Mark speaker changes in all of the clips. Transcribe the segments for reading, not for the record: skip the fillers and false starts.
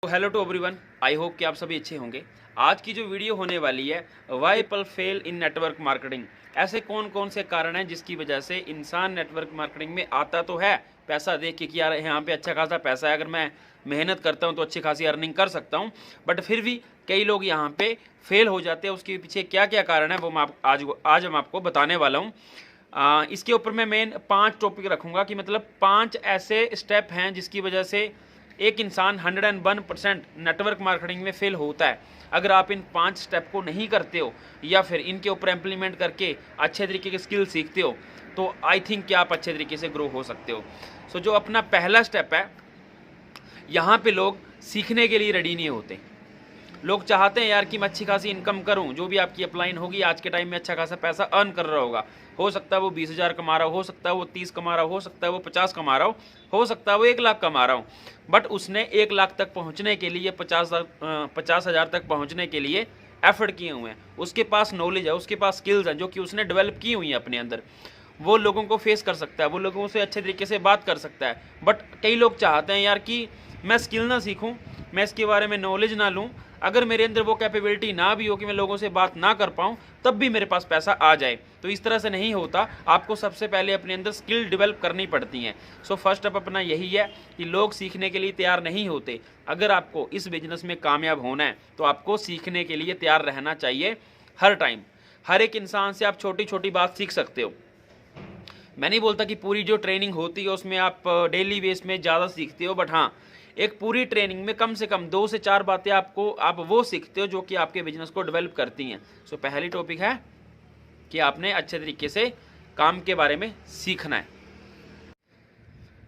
Speaker 1: तो hello to everyone, I hope कि आप सभी अच्छे होंगे। आज की जो वीडियो होने वाली है, why people fail in network marketing. ऐसे कौन कौन से कारण हैं जिसकी वजह से इंसान नेटवर्क मार्केटिंग में आता तो है पैसा देख के कि यार यहाँ पे अच्छा खासा पैसा है, अगर मैं मेहनत करता हूँ तो अच्छी खासी अर्निंग कर सकता हूँ, बट फिर भी कई लोग यहाँ पे फेल हो जाते हैं। उसके पीछे क्या क्या कारण है वो मैं आज हम आपको बताने वाला हूँ। इसके ऊपर मैं मेन 5 टॉपिक रखूँगा कि मतलब 5 ऐसे स्टेप हैं जिसकी वजह से एक इंसान 101% नेटवर्क मार्केटिंग में फेल होता है। अगर आप इन 5 स्टेप को नहीं करते हो या फिर इनके ऊपर इम्प्लीमेंट करके अच्छे तरीके के स्किल सीखते हो तो आई थिंक कि आप अच्छे तरीके से ग्रो हो सकते हो। सो जो अपना पहला स्टेप है, यहाँ पे लोग सीखने के लिए रेडी नहीं होते। लोग चाहते हैं यार कि मैं अच्छी खासी इनकम करूं, जो भी आपकी अपलाइन होगी आज के टाइम में अच्छा खासा पैसा अर्न कर रहा होगा। हो सकता है वो 20,000 कमा रहा हो सकता है वो 30 कमा रहा हो सकता है वो 50 कमा रहा हो सकता है वो 1 लाख कमा रहा हो, बट उसने 1 लाख तक पहुंचने के लिए 50,000 तक पहुंचने के लिए एफर्ट किए हुए हैं। उसके पास नॉलेज है, उसके पास स्किल्स हैं जो कि उसने डेवलप की हुई हैं अपने अंदर। वो लोगों को फेस कर सकता है, वो लोगों से अच्छे तरीके से बात कर सकता है। बट कई लोग चाहते हैं यार कि मैं स्किल ना सीखूं, मैं इसके बारे में नॉलेज ना लूं, अगर मेरे अंदर वो कैपेबिलिटी ना भी हो कि मैं लोगों से बात ना कर पाऊँ तब भी मेरे पास पैसा आ जाए। तो इस तरह से नहीं होता। आपको सबसे पहले अपने अंदर स्किल डेवलप करनी पड़ती हैं। सो फर्स्ट स्टेप अपना यही है कि लोग सीखने के लिए तैयार नहीं होते। अगर आपको इस बिजनेस में कामयाब होना है तो आपको सीखने के लिए तैयार रहना चाहिए हर टाइम। हर एक इंसान से आप छोटी छोटी बात सीख सकते हो। मैं नहीं बोलता कि पूरी जो ट्रेनिंग होती है उसमें आप डेली बेस में ज़्यादा सीखते हो, बट हाँ, एक पूरी ट्रेनिंग में कम से कम 2 से 4 बातें आप वो सीखते हो जो कि आपके बिजनेस को डेवलप करती हैं। सो पहली टॉपिक है कि आपने अच्छे तरीके से काम के बारे में सीखना है।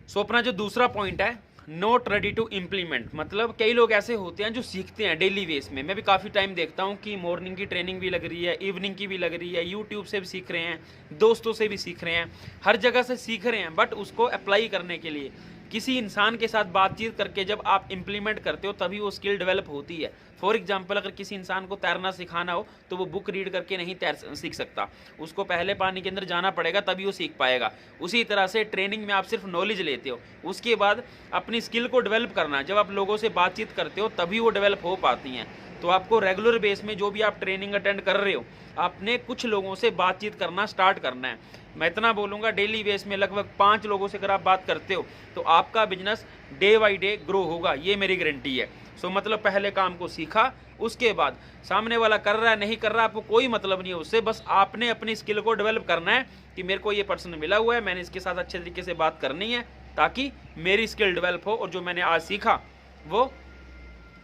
Speaker 1: सो अपना जो दूसरा पॉइंट है, नॉट रेडी टू इम्प्लीमेंट। मतलब कई लोग ऐसे होते हैं जो सीखते हैं डेली बेस में। मैं भी काफ़ी टाइम देखता हूँ कि मॉर्निंग की ट्रेनिंग भी लग रही है, इवनिंग की भी लग रही है, यूट्यूब से भी सीख रहे हैं, दोस्तों से भी सीख रहे हैं, हर जगह से सीख रहे हैं, बट उसको अप्लाई करने के लिए किसी इंसान के साथ बातचीत करके जब आप इम्प्लीमेंट करते हो तभी वो स्किल डेवलप होती है। फॉर एग्जाम्पल, अगर किसी इंसान को तैरना सिखाना हो तो वो बुक रीड करके नहीं सीख सकता, उसको पहले पानी के अंदर जाना पड़ेगा तभी वो सीख पाएगा। उसी तरह से ट्रेनिंग में आप सिर्फ नॉलेज लेते हो, उसके बाद अपनी स्किल को डेवलप करना, जब आप लोगों से बातचीत करते हो तभी वो डेवलप हो पाती हैं। तो आपको रेगुलर बेस में जो भी आप ट्रेनिंग अटेंड कर रहे हो, आपने कुछ लोगों से बातचीत करना स्टार्ट करना है। मैं इतना बोलूँगा, डेली बेस में लगभग 5 लोगों से अगर आप बात करते हो तो आपका business day by day grow होगा, ये मेरी गारंटी है। सो मतलब पहले काम को सीखा, उसके बाद सामने वाला कर रहा है नहीं कर रहा आपको कोई मतलब नहीं है उससे, बस आपने अपनी स्किल को डेवलप करना है कि मेरे को ये पर्सन मिला हुआ है, मैंने इसके साथ अच्छे तरीके से बात करनी है ताकि मेरी स्किल डेवलप हो और जो मैंने आज सीखा वो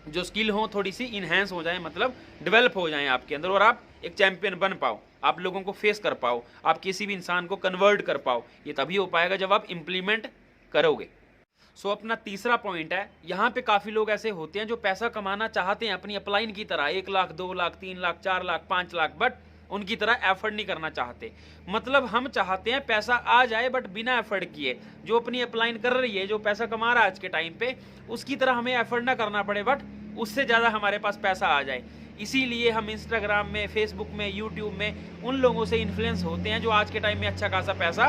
Speaker 1: जो स्किल हो थोड़ी सी इन्हेंस हो जाए, मतलब डेवलप हो जाए आपके अंदर, और आप एक चैंपियन बन पाओ, आप लोगों को फेस कर पाओ, आप किसी भी इंसान को कन्वर्ट कर पाओ। ये तभी हो पाएगा जब आप इम्प्लीमेंट करोगे। सो अपना तीसरा पॉइंट है, यहाँ पे काफ़ी लोग ऐसे होते हैं जो पैसा कमाना चाहते हैं अपनी अपलाइन की तरह, 1 लाख 2 लाख 3 लाख 4 लाख 5 लाख, बट उनकी तरह एफर्ट नहीं करना चाहते। मतलब हम चाहते हैं पैसा आ जाए बट बिना एफर्ट किए। जो अपनी अपलाइन कर रही है, जो पैसा कमा रहा है आज के टाइम पे, उसकी तरह हमें एफर्ट ना करना पड़े, बट उससे ज़्यादा हमारे पास पैसा आ जाए। इसीलिए हम इंस्टाग्राम में, फेसबुक में, यूट्यूब में उन लोगों से इन्फ्लुएंस होते हैं जो आज के टाइम में अच्छा खासा पैसा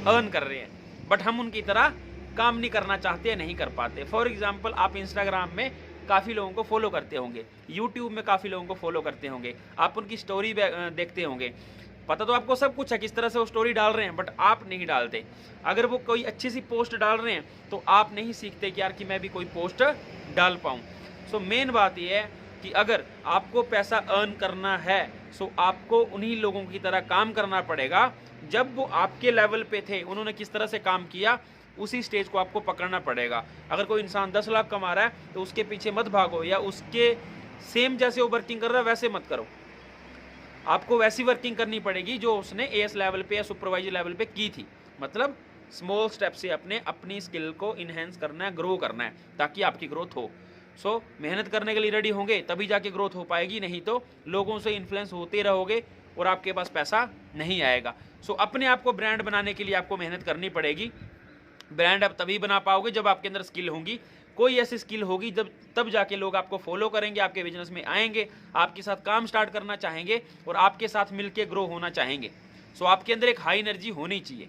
Speaker 1: अर्न कर रहे हैं, बट हम उनकी तरह काम नहीं करना चाहते, नहीं कर पाते। फॉर एग्जाम्पल, आप इंस्टाग्राम में काफ़ी लोगों को फॉलो करते होंगे, यूट्यूब में काफ़ी लोगों को फॉलो करते होंगे, आप उनकी स्टोरी देखते होंगे, पता तो आपको सब कुछ है किस तरह से वो स्टोरी डाल रहे हैं, बट आप नहीं डालते। अगर वो कोई अच्छी सी पोस्ट डाल रहे हैं तो आप नहीं सीखते कि यार कि मैं भी कोई पोस्ट डाल पाऊँ। सो मेन बात यह है कि अगर आपको पैसा अर्न करना है सो आपको उन्हीं लोगों की तरह काम करना पड़ेगा। जब वो आपके लेवल पे थे, उन्होंने किस तरह से काम किया, उसी स्टेज को आपको पकड़ना पड़ेगा। अगर कोई इंसान 10 लाख कमा रहा है तो उसके पीछे मत भागो, या उसके सेम जैसे वो वर्किंग कर रहा है वैसे मत करो। आपको वैसी वर्किंग करनी पड़ेगी जो उसने एएस लेवल पे या सुपरवाइजर लेवल पे की थी। मतलब स्मॉल स्टेप से अपनी स्किल को इन्हेंस करना है, ग्रो करना है, ताकि आपकी ग्रोथ हो। सो मेहनत करने के लिए रेडी होंगे तभी जाके ग्रोथ हो पाएगी, नहीं तो लोगों से इन्फ्लुएंस होते रहोगे और आपके पास पैसा नहीं आएगा। सो अपने आप को ब्रांड बनाने के लिए आपको मेहनत करनी पड़ेगी। ब्रांड आप तभी बना पाओगे जब आपके अंदर स्किल होगी। कोई ऐसी स्किल होगी जब तब जाके लोग आपको फॉलो करेंगे, आपके बिजनेस में आएंगे, आपके साथ काम स्टार्ट करना चाहेंगे और आपके साथ मिलके ग्रो होना चाहेंगे। सो आपके अंदर एक हाई एनर्जी होनी चाहिए।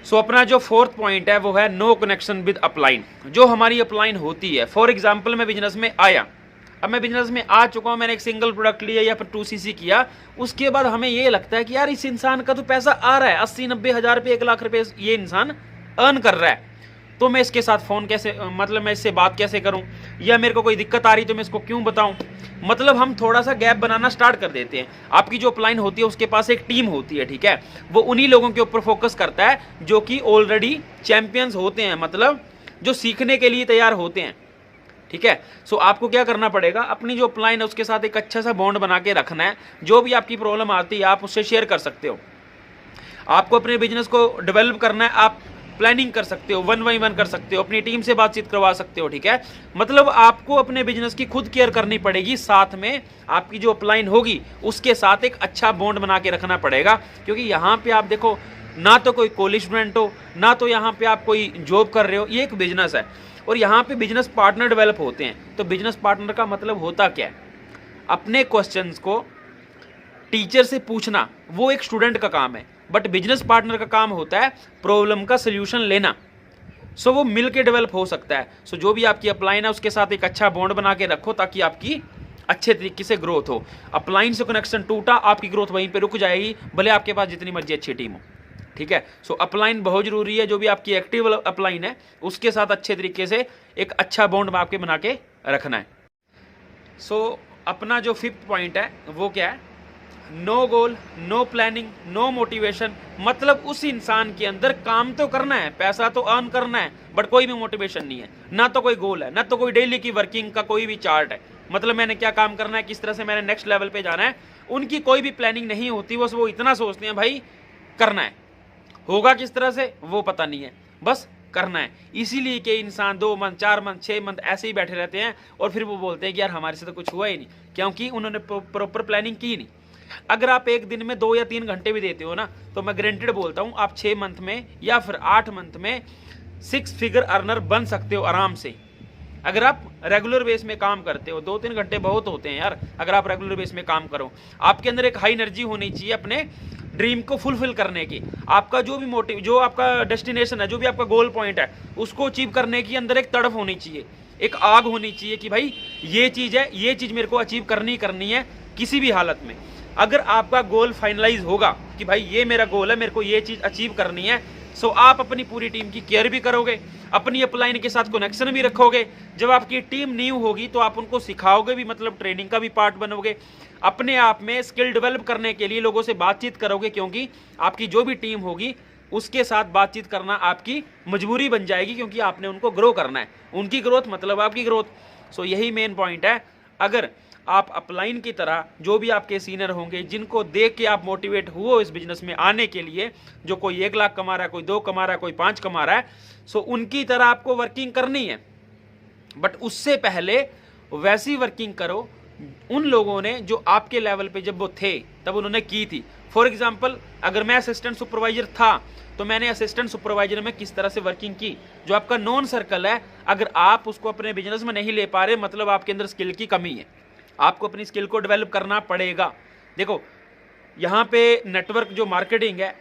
Speaker 1: सो अपना जो फोर्थ पॉइंट है वो है नो कनेक्शन विद अपलाइन। जो हमारी अपलाइन होती है, फॉर एग्जांपल मैं बिजनेस में आया, अब मैं बिजनेस में आ चुका हूँ, मैंने एक सिंगल प्रोडक्ट लिया या फिर 2cc किया, उसके बाद हमें ये लगता है कि यार इस इंसान का तो पैसा आ रहा है, 80-90 हज़ार रुपये, 1 लाख रुपये ये इंसान अर्न कर रहा है, तो मैं इसके साथ फ़ोन कैसे, मतलब मैं इससे बात कैसे करूं, या मेरे को कोई दिक्कत आ रही तो मैं इसको क्यों बताऊं। मतलब हम थोड़ा सा गैप बनाना स्टार्ट कर देते हैं। आपकी जो अपलाइन होती है उसके पास एक टीम होती है, ठीक है, वो उन्हीं लोगों के ऊपर फोकस करता है जो कि ऑलरेडी चैंपियंस होते हैं, मतलब जो सीखने के लिए तैयार होते हैं, ठीक है। सो आपको क्या करना पड़ेगा, अपनी जो अपलाइन है उसके साथ एक अच्छा सा बॉन्ड बना के रखना है। जो भी आपकी प्रॉब्लम आती है आप उससे शेयर कर सकते हो। आपको अपने बिजनेस को डेवलप करना है, आप प्लानिंग कर सकते हो, 1 कर सकते हो, अपनी टीम से बातचीत करवा सकते हो, ठीक है। मतलब आपको अपने बिजनेस की खुद केयर करनी पड़ेगी, साथ में आपकी जो अपलाइन होगी उसके साथ एक अच्छा बॉन्ड बना के रखना पड़ेगा। क्योंकि यहाँ पे आप देखो, ना तो कोई कॉलेज स्टूडेंट हो, ना तो यहाँ पे आप कोई जॉब कर रहे हो, ये एक बिजनेस है और यहाँ पे बिजनेस पार्टनर डेवलप होते हैं। तो बिजनेस पार्टनर का मतलब होता क्या है, अपने क्वेश्चंस को टीचर से पूछना, वो एक स्टूडेंट का काम है, बट बिजनेस पार्टनर का काम होता है प्रॉब्लम का सोल्यूशन लेना। सो वो मिल के डेवलप हो सकता है। सो जो भी आपकी अपलाइन है उसके साथ एक अच्छा बॉन्ड बना के रखो ताकि आपकी अच्छे तरीके से ग्रोथ हो। अपलाइन से कनेक्शन टूटा, आपकी ग्रोथ वहीं पे रुक जाएगी, भले आपके पास जितनी मर्जी अच्छी टीम हो, ठीक है। सो अपलाइन बहुत जरूरी है। जो भी आपकी एक्टिव अपलाइन है उसके साथ अच्छे तरीके से एक अच्छा बॉन्ड आपके बना के रखना है। सो अपना जो 5th पॉइंट है वो क्या है, नो गोल, नो प्लानिंग, नो मोटिवेशन। मतलब उस इंसान के अंदर काम तो करना है, पैसा तो अर्न करना है, बट कोई भी मोटिवेशन नहीं है, ना तो कोई गोल है, ना तो कोई डेली की वर्किंग का कोई भी चार्ट है। मतलब मैंने क्या काम करना है, किस तरह से मैंने नेक्स्ट लेवल पे जाना है, उनकी कोई भी प्लानिंग नहीं होती। बस वो इतना सोचते हैं भाई करना है, होगा किस तरह से वो पता नहीं है, बस करना है। इसीलिए कि इंसान 2 मंथ, 4 मंथ, 6 मंथ ऐसे ही बैठे रहते हैं और फिर वो बोलते हैं कि यार हमारे से तो कुछ हुआ ही नहीं, क्योंकि उन्होंने प्रॉपर प्लानिंग की नहीं। अगर आप एक दिन में 2 या 3 घंटे भी देते हो ना, तो मैं गारंटेड बोलता हूँ आप 6 मंथ में या फिर 8 मंथ में 6 फिगर अर्नर बन सकते हो आराम से। अगर आप रेगुलर बेस में काम करते हो, 2-3 घंटे बहुत होते हैं यार। अगर आप रेगुलर बेस में काम करो, आपके अंदर एक हाई एनर्जी होनी चाहिए अपने ड्रीम को फुलफिल करने की। आपका जो भी मोटिव, जो आपका डेस्टिनेशन है, जो भी आपका गोल पॉइंट है, उसको अचीव करने की अंदर एक तड़प होनी चाहिए, एक आग होनी चाहिए कि भाई ये चीज़ है, ये चीज़ मेरे को अचीव करनी है किसी भी हालत में। अगर आपका गोल फाइनलाइज होगा कि भाई ये मेरा गोल है, मेरे को ये चीज़ अचीव करनी है, सो आप अपनी पूरी टीम की केयर भी करोगे, अपनी अपलाइन के साथ कनेक्शन भी रखोगे। जब आपकी टीम न्यू होगी तो आप उनको सिखाओगे भी, मतलब ट्रेनिंग का भी पार्ट बनोगे। अपने आप में स्किल डेवलप करने के लिए लोगों से बातचीत करोगे, क्योंकि आपकी जो भी टीम होगी उसके साथ बातचीत करना आपकी मजबूरी बन जाएगी, क्योंकि आपने उनको ग्रो करना है। उनकी ग्रोथ मतलब आपकी ग्रोथ। सो यही मेन पॉइंट है। अगर आप अपलाइन की तरह जो भी आपके सीनियर होंगे, जिनको देख के आप मोटिवेट हुए इस बिजनेस में आने के लिए, जो कोई 1 लाख कमा रहा है, कोई 2 कमा रहा है, कोई 5 कमा रहा है, सो उनकी तरह आपको वर्किंग करनी है। बट उससे पहले वैसी वर्किंग करो उन लोगों ने जो आपके लेवल पे जब वो थे तब उन्होंने की थी। फॉर एग्जाम्पल, अगर मैं असिस्टेंट सुपरवाइजर था तो मैंने असिस्टेंट सुपरवाइजर में किस तरह से वर्किंग की। जो आपका नॉन सर्कल है, अगर आप उसको अपने बिजनेस में नहीं ले पा रहे, मतलब आपके अंदर स्किल की कमी है। आपको अपनी स्किल को डेवलप करना पड़ेगा। देखो यहाँ पे नेटवर्क जो मार्केटिंग है,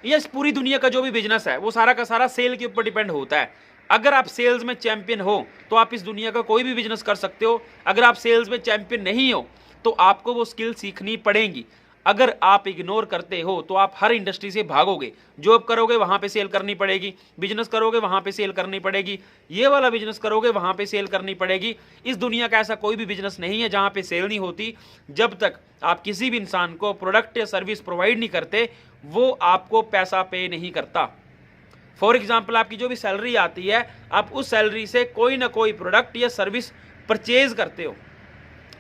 Speaker 1: ये पूरी दुनिया का जो भी बिजनेस है वो सारा का सारा सेल के ऊपर डिपेंड होता है। अगर आप सेल्स में चैंपियन हो तो आप इस दुनिया का कोई भी बिजनेस कर सकते हो। अगर आप सेल्स में चैंपियन नहीं हो तो आपको वो स्किल सीखनी पड़ेगी। अगर आप इग्नोर करते हो तो आप हर इंडस्ट्री से भागोगे। जॉब करोगे वहाँ पे सेल करनी पड़ेगी, बिजनेस करोगे वहाँ पे सेल करनी पड़ेगी, ये वाला बिजनेस करोगे वहाँ पे सेल करनी पड़ेगी। इस दुनिया का ऐसा कोई भी बिजनेस नहीं है जहाँ पे सेल नहीं होती। जब तक आप किसी भी इंसान को प्रोडक्ट या सर्विस प्रोवाइड नहीं करते, वो आपको पैसा पे नहीं करता। फॉर एग्जाम्पल, आपकी जो भी सैलरी आती है, आप उस सैलरी से कोई ना कोई प्रोडक्ट या सर्विस परचेज करते हो,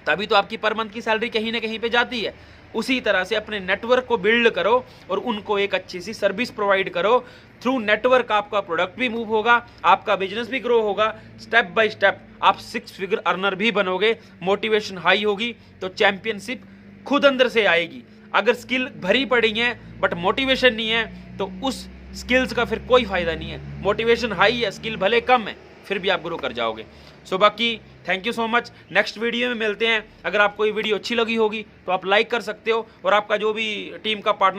Speaker 1: तभी तो आपकी पर मंथ की सैलरी कहीं ना कहीं पे जाती है। उसी तरह से अपने नेटवर्क को बिल्ड करो और उनको एक अच्छी सी सर्विस प्रोवाइड करो। थ्रू नेटवर्क आपका प्रोडक्ट भी मूव होगा, आपका बिजनेस भी ग्रो होगा। स्टेप बाय स्टेप आप 6 फिगर अर्नर भी बनोगे। मोटिवेशन हाई होगी तो चैंपियनशिप खुद अंदर से आएगी। अगर स्किल भरी पड़ी है बट मोटिवेशन नहीं है तो उस स्किल्स का फिर कोई फायदा नहीं है। मोटिवेशन हाई है, स्किल भले कम है, फिर भी आप ग्रो कर जाओगे। सो बाकी thank you so much. Next video में मिलते हैं। अगर आपको ये वीडियो अच्छी लगी होगी तो आप लाइक कर सकते हो, और आपका जो भी टीम का पार्टनर